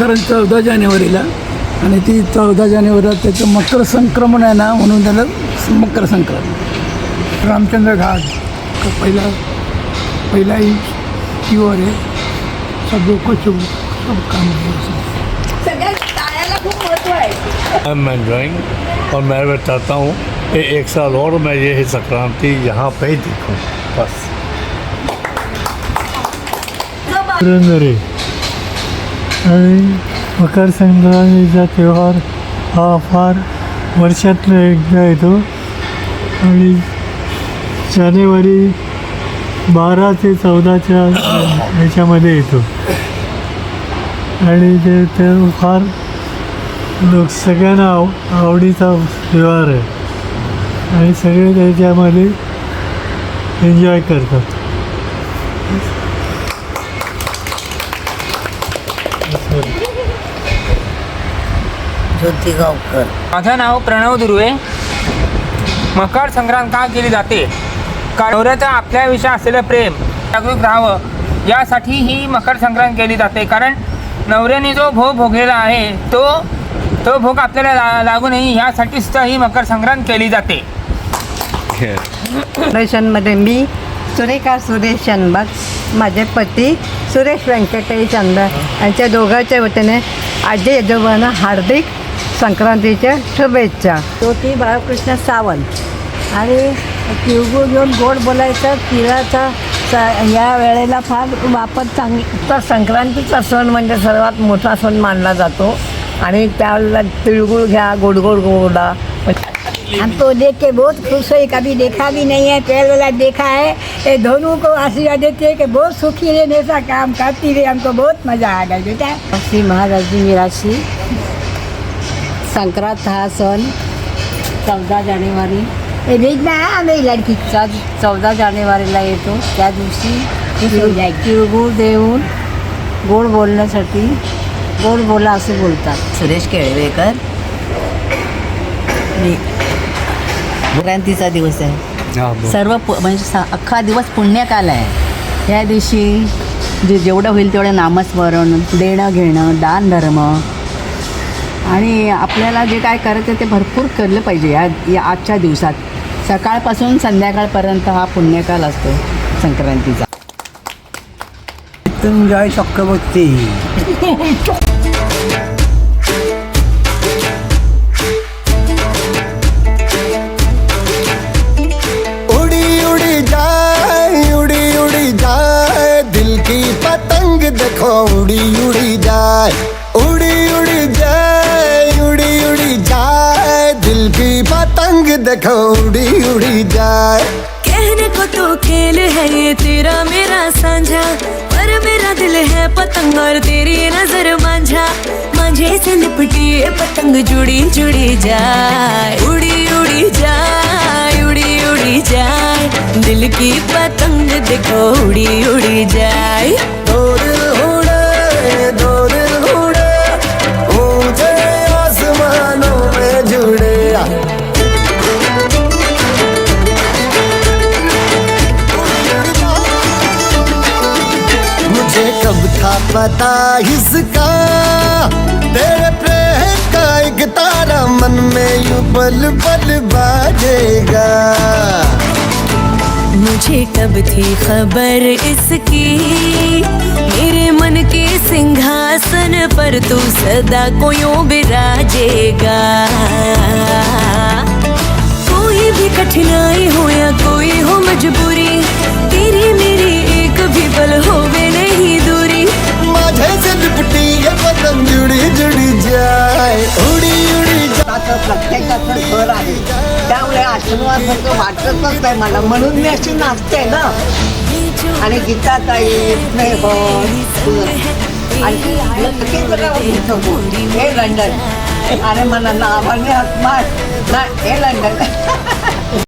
मकर 14 जानेवारीला आणि ती 14 जानेवारीला त्याचं मकर संक्रमण आहे ना, म्हणून त्याला मकर संक्रांत. रामचंद्र घाट पहिला ही प्युअर आहे, सब लोग को शुभ काम सगळ्या टाळ्याला खूप महत्त्व आहे. मैं एंजॉइंग और मैं चाहता हूँ कि एक साल और मैं ये संक्रांति यहाँ पे ही देखूँ बस. पुरंदरे आणि मकर संक्रांतीचा त्यौहार हा फार वर्षातनं एकदा येतो आणि जानेवारी 12 ते 14च्या ह्याच्यामध्ये येतो आणि ते फार सगळ्यांना आवडीचा त्यौहार आहे आणि सगळे त्याच्यामध्ये एन्जॉय करतात. ज्योतिगावकर. माझं नाव प्रणव दुर्वे. मकर संक्रांत का केली जाते? कारण नवऱ्याचं आपल्याविषयी असलेलं प्रेम जागरूक राहावं यासाठी ही मकर संक्रांत केली जाते. कारण नवऱ्याने जो भोग भोगलेला आहे तो भोग आपल्याला लागू नये यासाठी सुद्धा ही मकर संक्रांत केली जाते. फाउंडेशनमध्ये मी सुरेखा सुरेश चंदर, माझे पती सुरेश व्यंकटेश चंदर यांच्या दोघांच्या वतीने आजी आजोबांना हार्दिक संक्रांतीच्या शुभेच्छा. ज्योती बाळकृष्ण सावंत आणि तिळगुळ घेऊन गोड बोलायचं तिळाचा या वेळेला फार वापर तर संक्रांतीचा सण म्हणजे सर्वात मोठा सण मानला जातो आणि त्यावेळेला तिळगुळ घ्या, गोड गोड गोडा. हमको देख के बहुत खुश हुई, कभी देखा भी नहीं है, पहले वाला देखा है. ये दोनों को आशीर्वाद देते हैं कि बहुत सुखी रहने का काम करती रहे. हमको बहुत मज़ा आ गया बेटा. श्री महाराजी मिराशी. संक्रांत हा सण 14 जानेवारी ये भेजना है हमें लड़की 14 जानेवारीला येतो. त्या दिवशी तिळगुळ देऊन गोड बोलण्यासाठी गोड बोला असे बोलतात. सुरेश केळवेकर. संक्रांतीचा दिवस आहे. सर्व म्हणजे अख्खा दिवस पुण्यकाल आहे. या दिवशी जेवढं होईल तेवढं नामस्मरण, देणं घेणं, दान धर्म आणि आपल्याला जे काय करायचं ते भरपूर केलं पाहिजे. या आजच्या दिवसात सकाळपासून संध्याकाळपर्यंत हा पुण्यकाल असतो संक्रांतीचा. मृत्युंजय चक्रवर्ती. पतंग देखो उड़ी उड़ी जाए, उड़ी उड़ी जाए, उड़ी उड़ी जाए, दिल की पतंग देखो उड़ी उड़ी जाए. कहने को तो खेल है ये तेरा मेरा साझा, पर मेरा दिल है पतंग और तेरी नजर मांझा. मांझे से लिपटी ये पतंग जुड़ी जुड़ी जाए, उड़ी उड़ी जाए, उड़ी उड़ी जाए, दिल की पतंग देखो उड़ी उड़ी जाए. दो दिल उड़े ऊंचे आसमानों में जुड़े. मुझे कब था पता इसका, तेरे प्रेम का एक तारा मन में यूं बल बल बाजेगा. मुझे कब थी खबर इसकी, मेरे मन के सिंहासन पर तू सदा को यूं विराजेगा. कोई भी कठिनाई हो या कोई हो मजबूरी, तेरी मेरी एक भी पल होवे नहीं दूरी. माझे से लिपटी ये पतंग जुड़ी जुड़ी जाए, उड़ी उड़ी जाए. प्रत्येकाचं घर आहे त्यामुळे आश्रमासारखं वाटतच नाही मला, म्हणून मी अशी नाचते ना. आणि गीताताई स्नेह आणि हे लंडन. अरे मला नावाने हात मार ना, हे लंडन.